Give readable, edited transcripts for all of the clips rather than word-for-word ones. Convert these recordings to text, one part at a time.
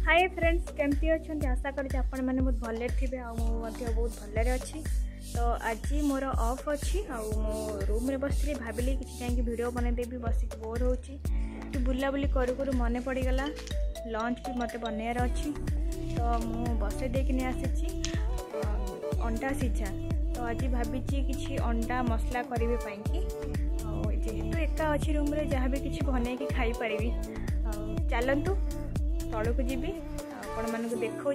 Hi friends केमती अच्छा आशा करी आपण मैंने बहुत भले थे बहुत भलरे अच्छी। तो आज मोर ऑफ अच्छी मो रूम रे बस भाविली कि जाकि वीडियो बनईदेवी बसिक बोर हो बुलाबुली करू मन पड़गला लंच भी मत बनइार अच्छी। तो मु बसई देकिन आसी अंडा सीझा। तो आज भावी कि अंडा मसला करी जेहेतु एका अच्छी रूम रे जहाँ भी किसी बनई खाई पारि। चलतु तौक जी आपण मान देखा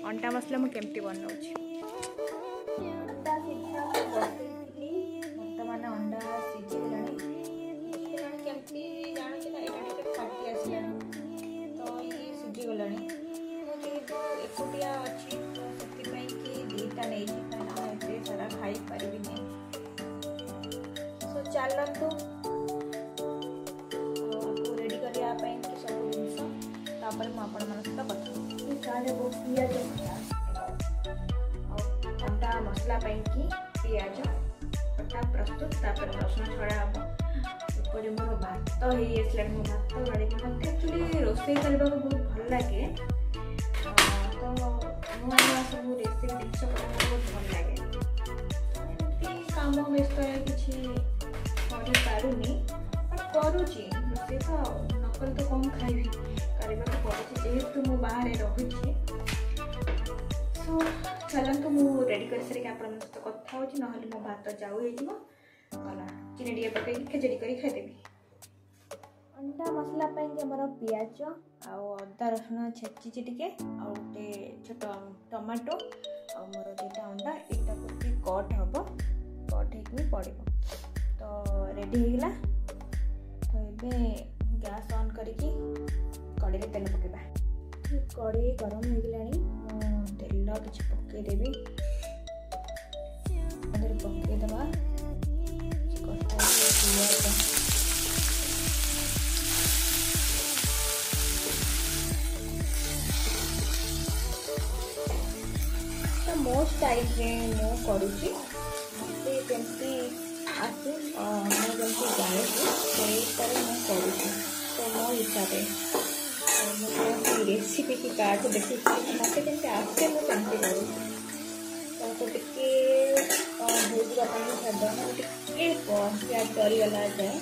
अंडा मसला मुझे केमती बनाऊँ। बर्तमान अंडा सीझीगला केमती जानी फाटी आसला तो ये सीझीगला जेहेतु एकुटिया अच्छी तो से दीटा नहीं कहीं सारा खाई पारि। सो चलतु रेडी करने सब जिनस अंडा मसला पियाज कटा प्रस्तुत रसुण छड़ा हम मोर भात हो मो भात गाड़ी मत एक्चुअली रोषे करने को बहुत भल लगे। तो नुआ सब रेसिपी जिनस बहुत भल लगे कम व्यस्त किसी पारुनी करुच्ची रोषे तो नकल तो कम खाइबी करने पड़े जेहेतु मु बाहर रही। सो चलतु मु रेडी कर सारे आप कथा हो ना मो भात जाऊ होगा चीनी टे पकई खेचड़ी कर खाईदेवी। अंडा मसला आमर पियाज आदा रसुण छेची टे गोटे छोट टमाटो मोर दुटा अंडा यहाँ कट हम कट हो पड़ तो रेडी होगा। तो ये गैस ऑन करके कड़े तेल पकेबा कड़े गरम हो गला तेल किसी पकईदेवी पकईदबा मो स्टाइल मु करुच्ची मत केमती आसे मुझे जानी से मुझे तो मो हिसाब से रेसिपी की कार्ड देखी मत जमी आसे मुझे करूँ तो भूजापी छाड़े प्याज डरीगला जाए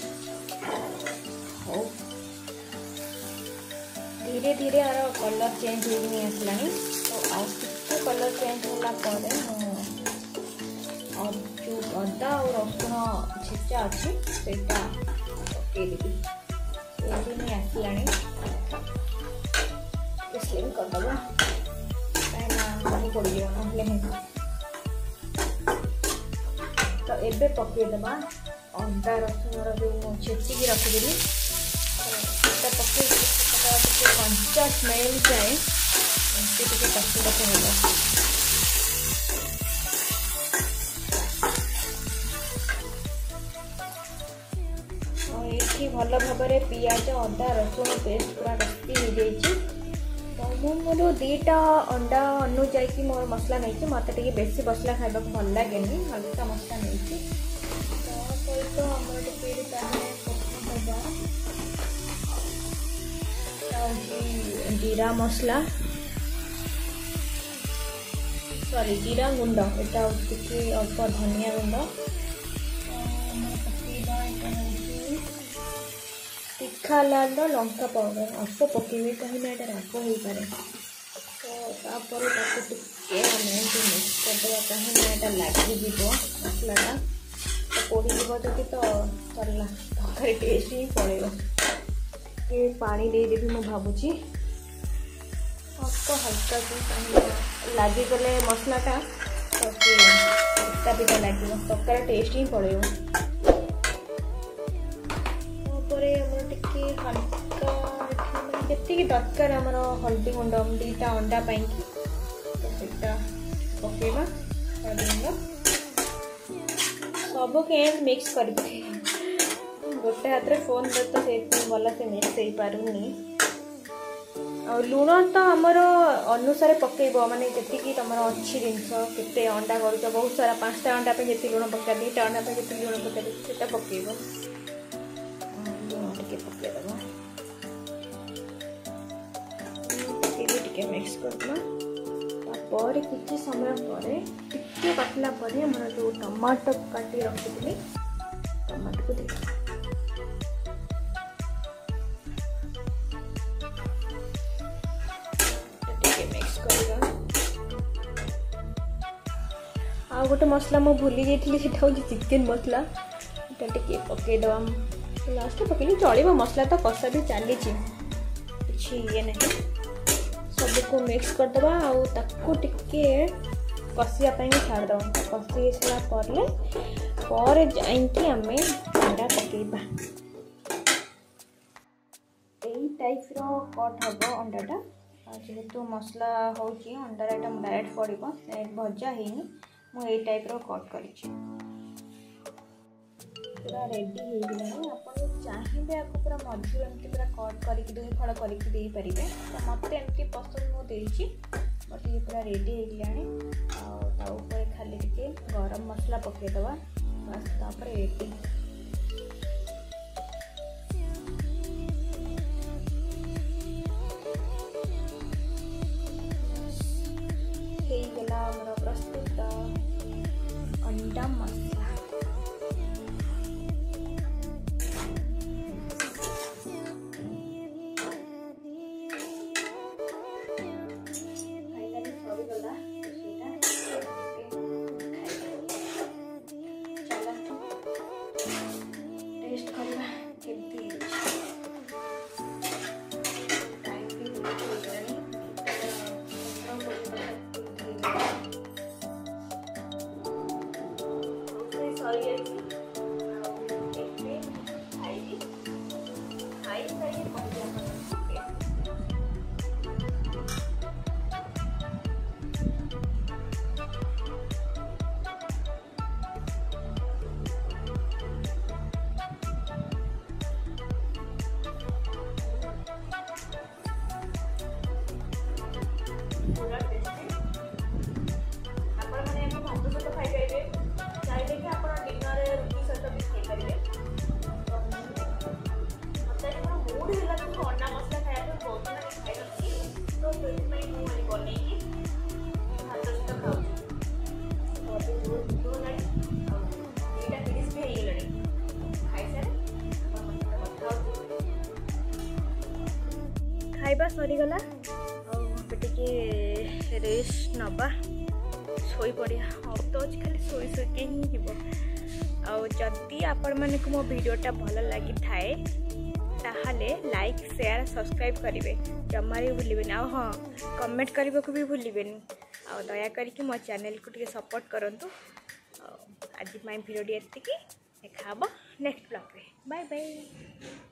हो धीरे धीरे यार कलर चेंज हो आसला। तो आगे कलर चेंज होगा जो अदा और रसुण छेचा अच्छी से पकईदेवी ये आसला स्लिम करदे कहीं पड़ ना। तो एबे पकईदबा अदा रसुण जो छेचिकी रखिदेवी पकई कंचा स्मेल जाए कष्ट ये भल भाव पियाज अदा रसुण पेस्ट पूरा कष्टी हो जाए। तो मोर दीटा अंडा अनुजाई मोर मसला नहीं मत बेसी मसला खाइबा भल लगे हल्का मसला नहीं तो जीरा मसला सॉरी जीरा गुंड यहाँ अल्प धनिया गुंड तीखा लाल लंका पाउडर अल्प पकेबी कहीं राग हो पारे। तो मिक्स करदे कहीं लगे मसलाटा तो पोड़ीज जदि तो चलला तरकारी टेस्ट ही पड़ेगा। ये पानी देदेवी मु भावुची हल्का सी लगिगले मसलाटा तो पिता पिता लगे तरकारी टेस्ट ही पड़ेगा। हल्का जी दरकार आमर हल्दी गुंड दीटा अंडा तो पकेबा हल्दी गुंड सब के मिक्स कर गोटे हाथ में फोन तो भल से मिक्स हो पारुनी। लुण तो आमर अनुसार पकेब माने जी तुम अच्छी जिनस के अंडा कर बहुत सारा 5टा अंडा पे जी लुण पका 2टा अंडा पे जी लुण पका पकेब लुण टे पकईदबा टिके मिक्स करदे तापर किसी समय पर टिके काटला पर हमर जो टमाटो काटी रखिथिली टमाटो को देख टिके मिक्स करबा आ गोटे मसला मु भूली जाइथिली सेटा हो चिकन मसला एटा टिके पके दवा लास्ट पकेली चलिबो मसला तो कसा भी चली किसी ये नहीं सबको मिक्स करदे आउ टिके कषिया छाड़द कषि सारापर जाकि आम अंडा पकेबा यही टाइप कट हम अंडाटा जेहेतु मसला हो अंडार एटा डायरेक्ट पड़ो भजा है मुझे टाइप कट कर पूरा रेडी हो गलानी आप चाहिए आपको पूरा मझू एमती पूरा कट कर दुई फड़ करके पारे तो मत एमती पसंद मुझे बट ये पूरा रेडी हो गलानी आउे खाली टिके गरम मसला पकईदवा बस तापर रेडी गला आमर प्रस्तुत अंडा मसला टेस्ट करवा केमती खाइबा सरीगला टे रेस्ट नवा शोई पड़िया अब तो आज खाली शोई शोके ही जीव आदि आपण मन को मो वीडियोटा भल लगी थाए ताहले लाइक शेयर सब्सक्राइब करेंगे जमा भी भूलें आ हाँ कमेंट करने को भी भूलें आ दया करके मो चैनल को टे सपोर्ट करंतु आज वीडियो एति देखा नेक्स्ट ब्लॉग रे बाय बाय।